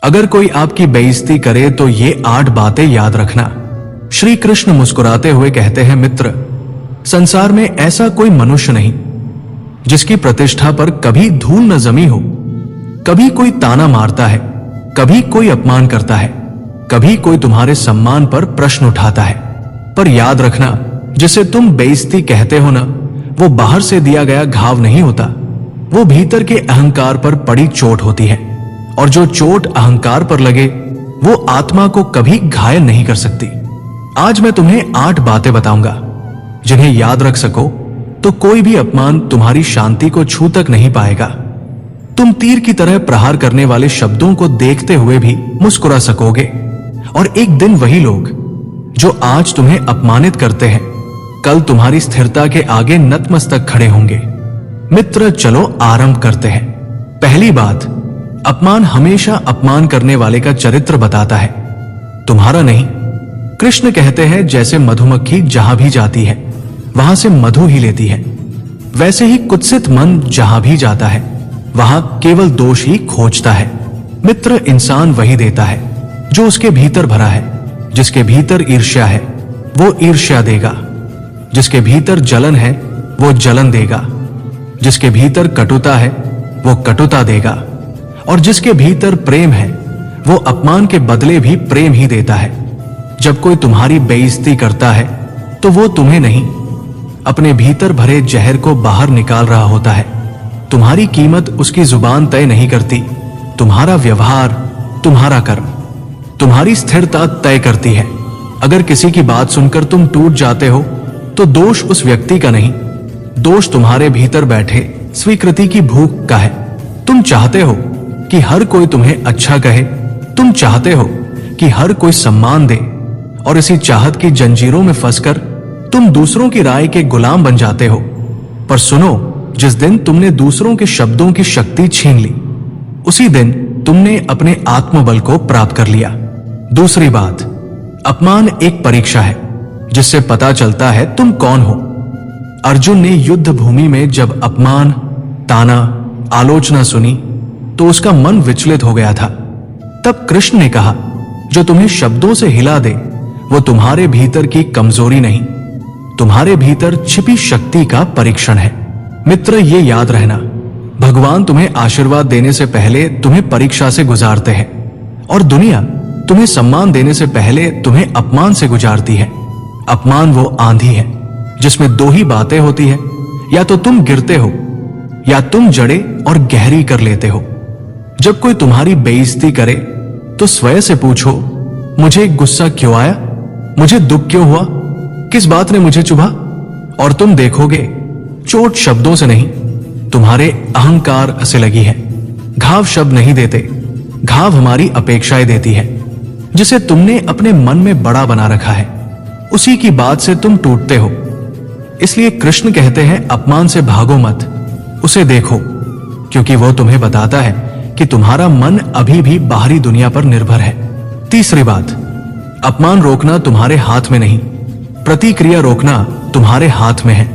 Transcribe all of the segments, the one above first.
अगर कोई आपकी बेइज्जती करे तो ये 8 बातें याद रखना। श्री कृष्ण मुस्कुराते हुए कहते हैं, मित्र, संसार में ऐसा कोई मनुष्य नहीं जिसकी प्रतिष्ठा पर कभी धूल न जमी हो। कभी कोई ताना मारता है, कभी कोई अपमान करता है, कभी कोई तुम्हारे सम्मान पर प्रश्न उठाता है, पर याद रखना, जिसे तुम बेइज्जती कहते हो ना, वो बाहर से दिया गया घाव नहीं होता, वो भीतर के अहंकार पर पड़ी चोट होती है। और जो चोट अहंकार पर लगे वो आत्मा को कभी घायल नहीं कर सकती। आज मैं तुम्हें 8 बातें बताऊंगा जिन्हें याद रख सको तो कोई भी अपमान तुम्हारी शांति को छू तक नहीं पाएगा। तुम तीर की तरह प्रहार करने वाले शब्दों को देखते हुए भी मुस्कुरा सकोगे, और एक दिन वही लोग जो आज तुम्हें अपमानित करते हैं कल तुम्हारी स्थिरता के आगे नतमस्तक खड़े होंगे। मित्र, चलो आरंभ करते हैं। पहली बात, अपमान हमेशा अपमान करने वाले का चरित्र बताता है, तुम्हारा नहीं। कृष्ण कहते हैं, जैसे मधुमक्खी जहां भी जाती है वहां से मधु ही लेती है, वैसे ही कुत्सित मन जहां भी जाता है वहां केवल दोष ही खोजता है। मित्र, इंसान वही देता है जो उसके भीतर भरा है। जिसके भीतर ईर्ष्या है वो ईर्ष्या देगा, जिसके भीतर जलन है वो जलन देगा, जिसके भीतर कटुता है वो कटुता देगा, और जिसके भीतर प्रेम है वो अपमान के बदले भी प्रेम ही देता है। जब कोई तुम्हारी बेइज्जती करता है तो वो तुम्हें नहीं, अपने भीतर भरे जहर को बाहर निकाल रहा होता है। तुम्हारी कीमत उसकी जुबान तय नहीं करती, तुम्हारा व्यवहार, तुम्हारा कर्म, तुम्हारी स्थिरता तय करती है। अगर किसी की बात सुनकर तुम टूट जाते हो तो दोष उस व्यक्ति का नहीं, दोष तुम्हारे भीतर बैठे स्वीकृति की भूख का है। तुम चाहते हो कि हर कोई तुम्हें अच्छा कहे, तुम चाहते हो कि हर कोई सम्मान दे, और इसी चाहत की जंजीरों में फंसकर तुम दूसरों की राय के गुलाम बन जाते हो। पर सुनो, जिस दिन तुमने दूसरों के शब्दों की शक्ति छीन ली उसी दिन तुमने अपने आत्मबल को प्राप्त कर लिया। दूसरी बात, अपमान एक परीक्षा है जिससे पता चलता है तुम कौन हो। अर्जुन ने युद्ध भूमि में जब अपमान, ताना, आलोचना सुनी तो उसका मन विचलित हो गया था। तब कृष्ण ने कहा, जो तुम्हें शब्दों से हिला दे वो तुम्हारे भीतर की कमजोरी नहीं, तुम्हारे भीतर छिपी शक्ति का परीक्षण है। मित्र, ये याद रहना, भगवान तुम्हें आशीर्वाद देने से पहले तुम्हें परीक्षा से गुजारते हैं, और दुनिया तुम्हें सम्मान देने से पहले तुम्हें अपमान से गुजारती है। अपमान वो आंधी है जिसमें 2 ही बातें होती है, या तो तुम गिरते हो या तुम जड़े और गहरी कर लेते हो। जब कोई तुम्हारी बेइज्जती करे तो स्वयं से पूछो, मुझे गुस्सा क्यों आया, मुझे दुख क्यों हुआ, किस बात ने मुझे चुभा, और तुम देखोगे चोट शब्दों से नहीं, तुम्हारे अहंकार से लगी है। घाव शब्द नहीं देते, घाव हमारी अपेक्षाएं देती है, जिसे तुमने अपने मन में बड़ा बना रखा है, उसी की बात से तुम टूटते हो। इसलिए कृष्ण कहते हैं, अपमान से भागो मत, उसे देखो, क्योंकि वो तुम्हें बताता है कि तुम्हारा मन अभी भी बाहरी दुनिया पर निर्भर है। तीसरी बात, अपमान रोकना तुम्हारे हाथ में नहीं, प्रतिक्रिया रोकना तुम्हारे हाथ में है।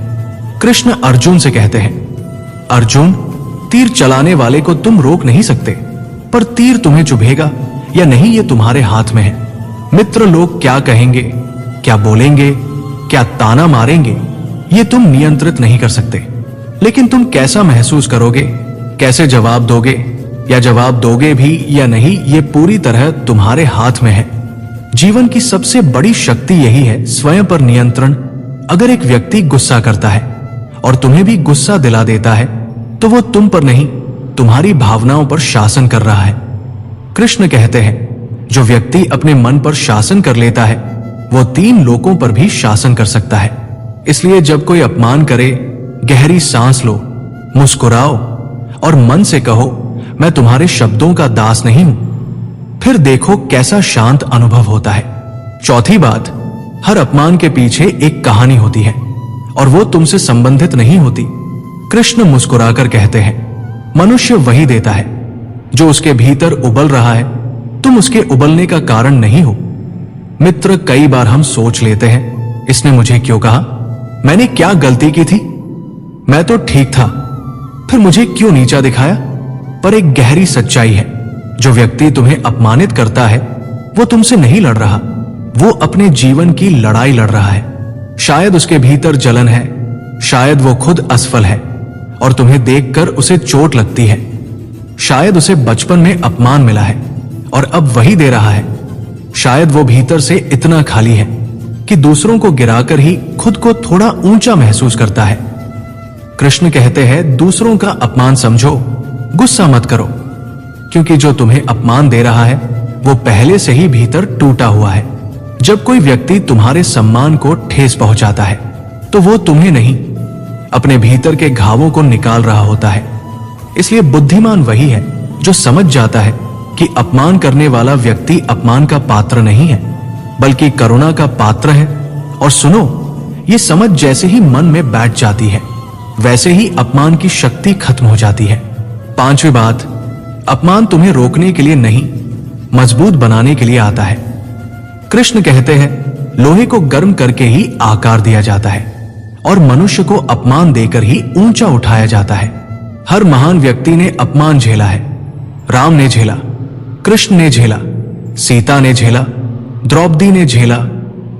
कृष्ण अर्जुन से कहते हैं, अर्जुन, तीर चलाने वाले को तुम रोक नहीं सकते, पर तीर तुम्हें चुभेगा या नहीं ये तुम्हारे हाथ में है। मित्र, लोग क्या कहेंगे, क्या बोलेंगे, क्या ताना मारेंगे, ये तुम नियंत्रित नहीं कर सकते, लेकिन तुम कैसा महसूस करोगे, कैसे जवाब दोगे या जवाब दोगे भी या नहीं, ये पूरी तरह तुम्हारे हाथ में है। जीवन की सबसे बड़ी शक्ति यही है, स्वयं पर नियंत्रण। अगर एक व्यक्ति गुस्सा करता है और तुम्हें भी गुस्सा दिला देता है तो वो तुम पर नहीं, तुम्हारी भावनाओं पर शासन कर रहा है। कृष्ण कहते हैं, जो व्यक्ति अपने मन पर शासन कर लेता है वो 3 लोकों पर भी शासन कर सकता है। इसलिए जब कोई अपमान करे, गहरी सांस लो, मुस्कुराओ और मन से कहो, मैं तुम्हारे शब्दों का दास नहीं हूं। फिर देखो कैसा शांत अनुभव होता है। चौथी बात, हर अपमान के पीछे एक कहानी होती है और वो तुमसे संबंधित नहीं होती। कृष्ण मुस्कुराकर कहते हैं, मनुष्य वही देता है जो उसके भीतर उबल रहा है, तुम उसके उबलने का कारण नहीं हो। मित्र, कई बार हम सोच लेते हैं, इसने मुझे क्यों कहा, मैंने क्या गलती की थी, मैं तो ठीक था, फिर मुझे क्यों नीचा दिखाया। पर एक गहरी सच्चाई है, जो व्यक्ति तुम्हें अपमानित करता है वो तुमसे नहीं लड़ रहा, वो अपने जीवन की लड़ाई लड़ रहा है। शायद उसके भीतर जलन है, शायद वो खुद असफल है और तुम्हें देखकर उसे चोट लगती है। शायद उसे बचपन में अपमान मिला है और अब वही दे रहा है। शायद वो भीतर से इतना खाली है कि दूसरों को गिराकर ही खुद को थोड़ा ऊंचा महसूस करता है। कृष्ण कहते हैं, दूसरों का अपमान समझो, गुस्सा मत करो, क्योंकि जो तुम्हें अपमान दे रहा है वो पहले से ही भीतर टूटा हुआ है। जब कोई व्यक्ति तुम्हारे सम्मान को ठेस पहुंचाता है तो वो तुम्हें नहीं, अपने भीतर के घावों को निकाल रहा होता है। इसलिए बुद्धिमान वही है जो समझ जाता है कि अपमान करने वाला व्यक्ति अपमान का पात्र नहीं है, बल्कि करुणा का पात्र है। और सुनो, ये समझ जैसे ही मन में बैठ जाती है वैसे ही अपमान की शक्ति खत्म हो जाती है। पांचवी बात, अपमान तुम्हें रोकने के लिए नहीं, मजबूत बनाने के लिए आता है। कृष्ण कहते हैं, लोहे को गर्म करके ही आकार दिया जाता है और मनुष्य को अपमान देकर ही ऊंचा उठाया जाता है। हर महान व्यक्ति ने अपमान झेला है। राम ने झेला, कृष्ण ने झेला, सीता ने झेला, द्रौपदी ने झेला,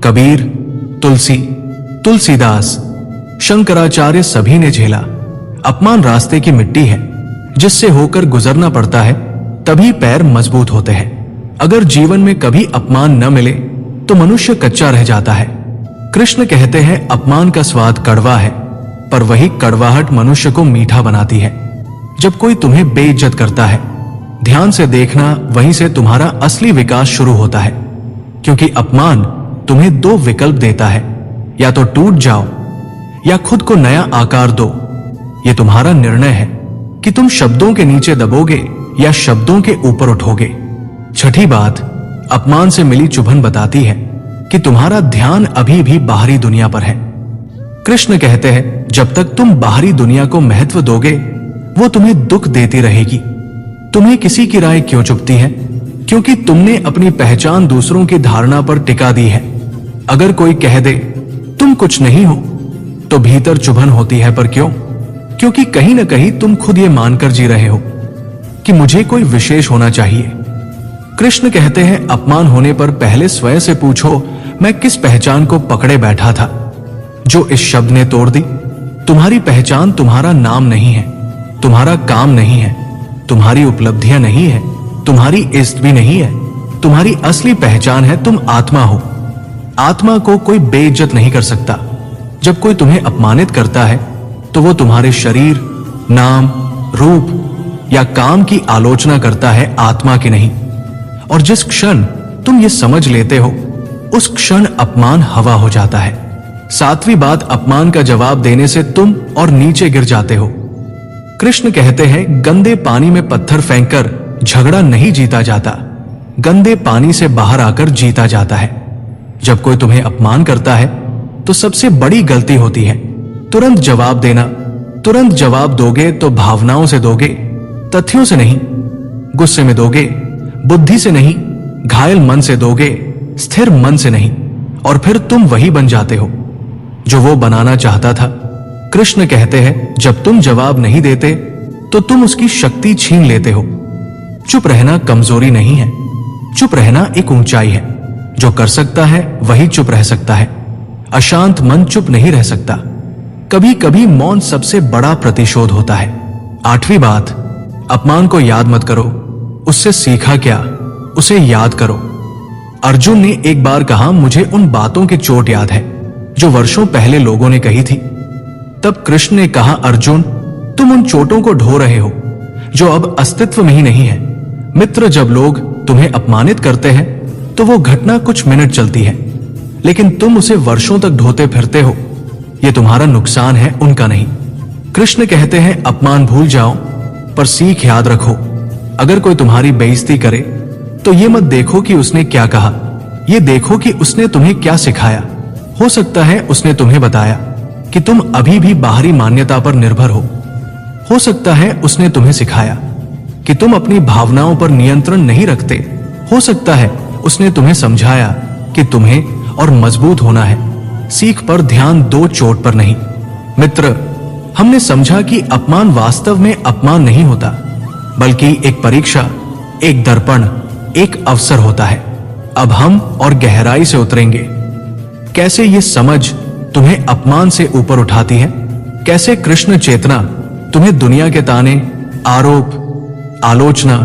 कबीर, तुलसीदास, शंकराचार्य, सभी ने झेला। अपमान रास्ते की मिट्टी है जिससे होकर गुजरना पड़ता है, तभी पैर मजबूत होते हैं। अगर जीवन में कभी अपमान न मिले तो मनुष्य कच्चा रह जाता है। कृष्ण कहते हैं, अपमान का स्वाद कड़वा है, पर वही कड़वाहट मनुष्य को मीठा बनाती है। जब कोई तुम्हें बेइज्जत करता है, ध्यान से देखना, वहीं से तुम्हारा असली विकास शुरू होता है। क्योंकि अपमान तुम्हें दो विकल्प देता है, या तो टूट जाओ या खुद को नया आकार दो। यह तुम्हारा निर्णय है कि तुम शब्दों के नीचे दबोगे या शब्दों के ऊपर उठोगे। छठी बात, अपमान से मिली चुभन बताती है कि तुम्हारा ध्यान अभी भी बाहरी दुनिया पर है। कृष्ण कहते हैं, जब तक तुम बाहरी दुनिया को महत्व दोगे वो तुम्हें दुख देती रहेगी। तुम्हें किसी की राय क्यों चुभती है? क्योंकि तुमने अपनी पहचान दूसरों की धारणा पर टिका दी है। अगर कोई कह दे तुम कुछ नहीं हो तो भीतर चुभन होती है, पर क्यों? क्योंकि कहीं ना कहीं तुम खुद ये मानकर जी रहे हो कि मुझे कोई विशेष होना चाहिए। कृष्ण कहते हैं, अपमान होने पर पहले स्वयं से पूछो, मैं किस पहचान को पकड़े बैठा था जो इस शब्द ने तोड़ दी? तुम्हारी पहचान तुम्हारा नाम नहीं है, तुम्हारा काम नहीं है, तुम्हारी उपलब्धियां नहीं है, तुम्हारी इज्जत भी नहीं है। तुम्हारी असली पहचान है तुम आत्मा हो। आत्मा को कोई बेइज्जत नहीं कर सकता। जब कोई तुम्हें अपमानित करता है तो वो तुम्हारे शरीर, नाम, रूप या काम की आलोचना करता है, आत्मा की नहीं। और जिस क्षण तुम ये समझ लेते हो उस क्षण अपमान हवा हो जाता है। सातवीं बात, अपमान का जवाब देने से तुम और नीचे गिर जाते हो। कृष्ण कहते हैं, गंदे पानी में पत्थर फेंककर झगड़ा नहीं जीता जाता, गंदे पानी से बाहर आकर जीता जाता है। जब कोई तुम्हें अपमान करता है तो सबसे बड़ी गलती होती है तुरंत जवाब देना। तुरंत जवाब दोगे तो भावनाओं से दोगे, तथ्यों से नहीं। गुस्से में दोगे, बुद्धि से नहीं। घायल मन से दोगे, स्थिर मन से नहीं। और फिर तुम वही बन जाते हो जो वो बनाना चाहता था। कृष्ण कहते हैं, जब तुम जवाब नहीं देते तो तुम उसकी शक्ति छीन लेते हो। चुप रहना कमजोरी नहीं है, चुप रहना एक ऊंचाई है। जो कर सकता है वही चुप रह सकता है। अशांत मन चुप नहीं रह सकता। कभी कभी मौन सबसे बड़ा प्रतिशोध होता है। आठवीं बात, अपमान को याद मत करो, उससे सीखा क्या, उसे याद करो। अर्जुन ने एक बार कहा, मुझे उन बातों की चोट याद है जो वर्षों पहले लोगों ने कही थी। तब कृष्ण ने कहा, अर्जुन तुम उन चोटों को ढो रहे हो जो अब अस्तित्व में ही नहीं है। मित्र, जब लोग तुम्हें अपमानित करते हैं तो वो घटना कुछ मिनट चलती है, लेकिन तुम उसे वर्षों तक ढोते फिरते हो। यह तुम्हारा नुकसान है, उनका नहीं। कृष्ण कहते हैं, अपमान भूल जाओ पर सीख याद रखो। अगर कोई तुम्हारी बेइज्जती करे तो ये मत देखो कि उसने क्या कहा, ये देखो कि उसने तुम्हें क्या सिखाया। हो सकता है उसने तुम्हें बताया कि तुम अभी भी बाहरी मान्यता पर निर्भर हो सकता है उसने तुम्हें सिखाया कि तुम अपनी भावनाओं पर नियंत्रण नहीं रखते। हो सकता है उसने तुम्हें समझाया कि तुम्हें और मजबूत होना है। सीख पर ध्यान दो, चोट पर नहीं। मित्र, हमने समझा कि अपमान वास्तव में अपमान नहीं होता, बल्कि एक परीक्षा, एक दर्पण, एक अवसर होता है। अब हम और गहराई से उतरेंगे। कैसे ये समझ तुम्हें अपमान से ऊपर उठाती है, कैसे कृष्ण चेतना तुम्हें दुनिया के ताने, आरोप, आलोचना,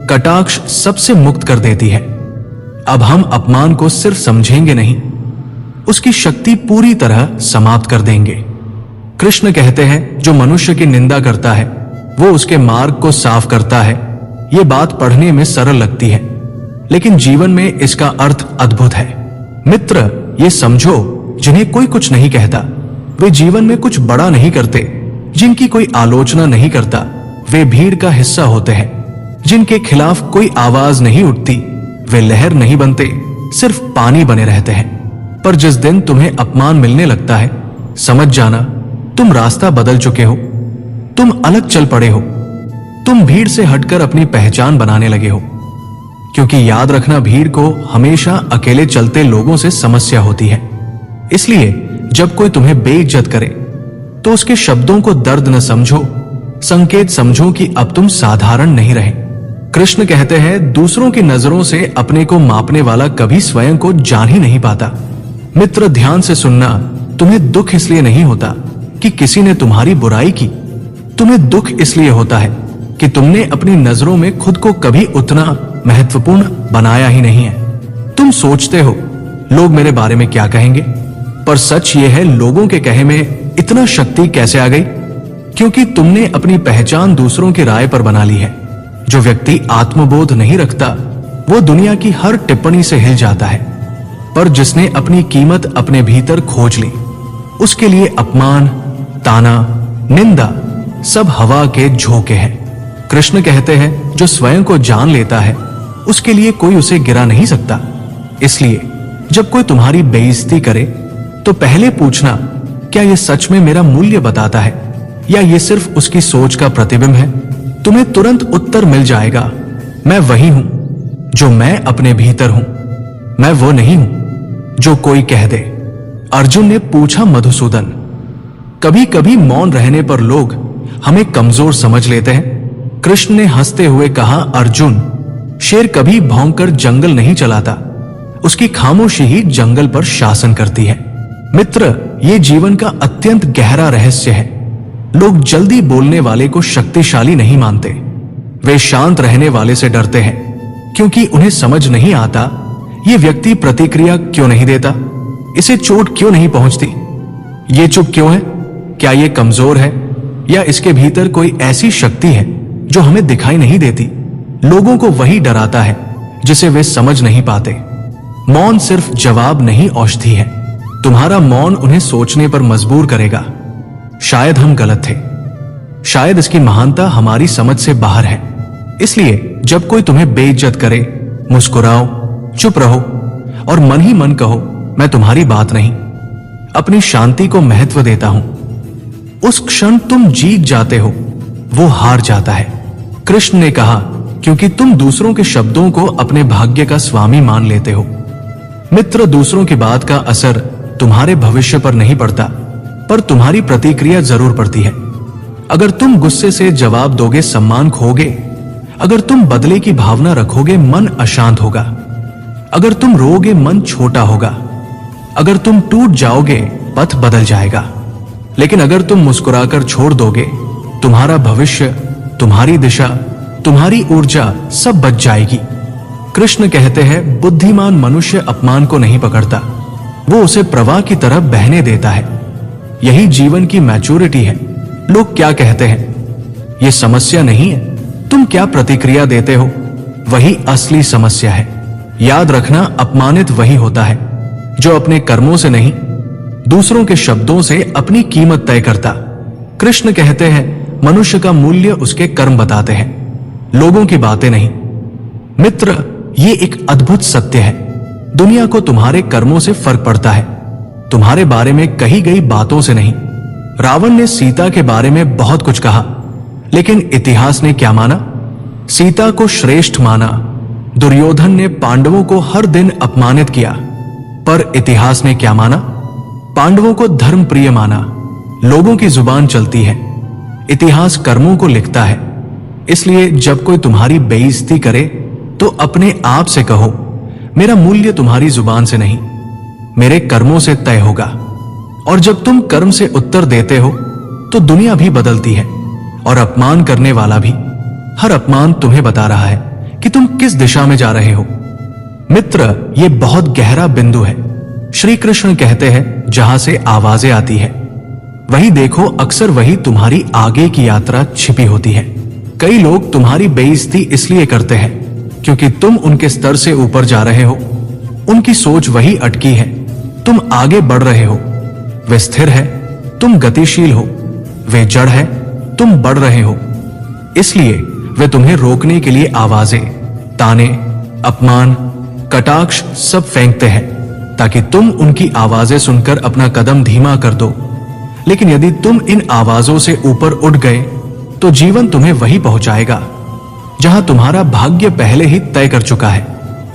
कटाक्ष सबसे मुक्त कर देती है। अब हम अपमान को सिर्फ समझेंगे नहीं, उसकी शक्ति पूरी तरह समाप्त कर देंगे। कृष्ण कहते हैं, जो मनुष्य की निंदा करता है वो उसके मार्ग को साफ करता है। ये बात पढ़ने में सरल लगती है, लेकिन जीवन में इसका अर्थ अद्भुत है। मित्र, ये समझो, जिन्हें कोई कुछ नहीं कहता वे जीवन में कुछ बड़ा नहीं करते। जिनकी कोई आलोचना नहीं करता वे भीड़ का हिस्सा होते हैं। जिनके खिलाफ कोई आवाज नहीं उठती वे लहर नहीं बनते, सिर्फ पानी बने रहते हैं। पर जिस दिन तुम्हें अपमान मिलने लगता है, समझ जाना तुम रास्ता बदल चुके हो, तुम अलग चल पड़े हो, तुम भीड़ से हटकर अपनी पहचान बनाने लगे हो। क्योंकि याद रखना, भीड़ को हमेशा अकेले चलते लोगों से समस्या होती है। इसलिए जब कोई तुम्हें बेइज्जत करे तो उसके शब्दों को दर्द न समझो, संकेत समझो कि अब तुम साधारण नहीं रहे। कृष्ण कहते हैं, दूसरों की नजरों से अपने को मापने वाला कभी स्वयं को जान ही नहीं पाता। मित्र, ध्यान से सुनना, तुम्हें दुख इसलिए नहीं होता कि किसी ने तुम्हारी बुराई की, तुम्हें दुख इसलिए होता है कि तुमने अपनी नजरों में खुद को कभी उतना महत्वपूर्ण बनाया ही नहीं है। तुम सोचते हो लोग मेरे बारे में क्या कहेंगे, पर सच ये है, लोगों के कहे में इतना शक्ति कैसे आ गई? क्योंकि तुमने अपनी पहचान दूसरों की राय पर बना ली है। जो व्यक्ति आत्मबोध नहीं रखता वो दुनिया की हर टिप्पणी से हिल जाता है, पर जिसने अपनी कीमत अपने भीतर खोज ली उसके लिए अपमान, ताना, निंदा सब हवा के झोंके हैं। कृष्ण कहते हैं, जो स्वयं को जान लेता है उसके लिए कोई उसे गिरा नहीं सकता। इसलिए जब कोई तुम्हारी बेइज्जती करे तो पहले पूछना, क्या यह सच में मेरा मूल्य बताता है या यह सिर्फ उसकी सोच का प्रतिबिंब है? तुम्हें तुरंत उत्तर मिल जाएगा, मैं वही हूं जो मैं अपने भीतर हूं, मैं वो नहीं हूं जो कोई कह दे। अर्जुन ने पूछा, मधुसूदन, कभी कभी मौन रहने पर लोग हमें कमजोर समझ लेते हैं। कृष्ण ने हंसते हुए कहा, अर्जुन, शेर कभी भौंककर जंगल नहीं चलाता, उसकी खामोशी ही जंगल पर शासन करती है। मित्र, ये जीवन का अत्यंत गहरा रहस्य है। लोग जल्दी बोलने वाले को शक्तिशाली नहीं मानते, वे शांत रहने वाले से डरते हैं, क्योंकि उन्हें समझ नहीं आता ये व्यक्ति प्रतिक्रिया क्यों नहीं देता, इसे चोट क्यों नहीं पहुंचती, ये चुप क्यों है, क्या ये कमजोर है या इसके भीतर कोई ऐसी शक्ति है जो हमें दिखाई नहीं देती। लोगों को वही डराता है जिसे वे समझ नहीं पाते। मौन सिर्फ जवाब नहीं, औषधि है। तुम्हारा मौन उन्हें सोचने पर मजबूर करेगा। शायद हम गलत थे, शायद इसकी महानता हमारी समझ से बाहर है। इसलिए जब कोई तुम्हें बेइज्जत करे, मुस्कुराओ, चुप रहो और मन ही मन कहो, मैं तुम्हारी बात नहीं, अपनी शांति को महत्व देता हूं। उस क्षण तुम जीत जाते हो, वो हार जाता है। कृष्ण ने कहा, क्योंकि तुम दूसरों के शब्दों को अपने भाग्य का स्वामी मान लेते हो। मित्र, दूसरों की बात का असर तुम्हारे भविष्य पर नहीं पड़ता, पर तुम्हारी प्रतिक्रिया जरूर पड़ती है। अगर तुम गुस्से से जवाब दोगे, सम्मान खोगे। अगर तुम बदले की भावना रखोगे, मन अशांत होगा। अगर तुम रोगे, मन छोटा होगा। अगर तुम टूट जाओगे, पथ बदल जाएगा। लेकिन अगर तुम मुस्कुराकर छोड़ दोगे, तुम्हारा भविष्य, तुम्हारी दिशा, तुम्हारी ऊर्जा सब बच जाएगी। कृष्ण कहते हैं, बुद्धिमान मनुष्य अपमान को नहीं पकड़ता, वो उसे प्रवाह की तरह बहने देता है। यही जीवन की मैच्योरिटी है। लोग क्या कहते हैं, ये समस्या नहीं है, तुम क्या प्रतिक्रिया देते हो, वही असली समस्या है। याद रखना, अपमानित वही होता है जो अपने कर्मों से नहीं, दूसरों के शब्दों से अपनी कीमत तय करता। कृष्ण कहते हैं, मनुष्य का मूल्य उसके कर्म बताते हैं, लोगों की बातें नहीं। मित्र, ये एक अद्भुत सत्य है। दुनिया को तुम्हारे कर्मों से फर्क पड़ता है, तुम्हारे बारे में कही गई बातों से नहीं। रावण ने सीता के बारे में बहुत कुछ कहा, लेकिन इतिहास ने क्या माना? सीता को श्रेष्ठ माना। दुर्योधन ने पांडवों को हर दिन अपमानित किया, पर इतिहास ने क्या माना? पांडवों को धर्म प्रिय माना। लोगों की जुबान चलती है, इतिहास कर्मों को लिखता है। इसलिए जब कोई तुम्हारी बेइज्जती करे तो अपने आप से कहो, मेरा मूल्य तुम्हारी जुबान से नहीं, मेरे कर्मों से तय होगा। और जब तुम कर्म से उत्तर देते हो तो दुनिया भी बदलती है और अपमान करने वाला भी। हर अपमान तुम्हें बता रहा है कि तुम किस दिशा में जा रहे हो। मित्र, यह बहुत गहरा बिंदु है। श्री कृष्ण कहते हैं, जहां से आवाजें आती है वही देखो, अक्सर वही तुम्हारी आगे की यात्रा छिपी होती है। कई लोग तुम्हारी बेइज्जती इसलिए करते हैं क्योंकि तुम उनके स्तर से ऊपर जा रहे हो। उनकी सोच वही अटकी है, तुम आगे बढ़ रहे हो। वे स्थिर है, तुम गतिशील हो। वे जड़ है, तुम बढ़ रहे हो। इसलिए वे तुम्हें रोकने के लिए आवाजें, ताने, अपमान, कटाक्ष सब फेंकते हैं ताकि तुम उनकी आवाजें सुनकर अपना कदम धीमा कर दो। लेकिन यदि तुम इन आवाजों से ऊपर उठ गए तो जीवन तुम्हें वही पहुंचाएगा जहां तुम्हारा भाग्य पहले ही तय कर चुका है।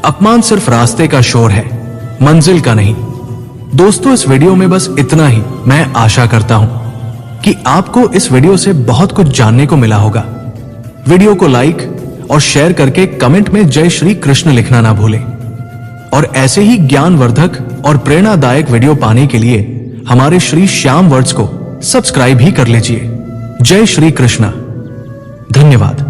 अपमान सिर्फ रास्ते का शोर है, मंजिल का नहीं। दोस्तों, इस वीडियो में बस इतना ही। मैं आशा करता हूं कि आपको इस वीडियो से बहुत कुछ जानने को मिला होगा। वीडियो को लाइक और शेयर करके कमेंट में जय श्री कृष्ण लिखना ना भूलें। और ऐसे ही ज्ञानवर्धक और प्रेरणादायक वीडियो पाने के लिए हमारे श्री श्याम वर्ड्स को सब्सक्राइब भी कर लीजिए। जय श्री कृष्ण। धन्यवाद।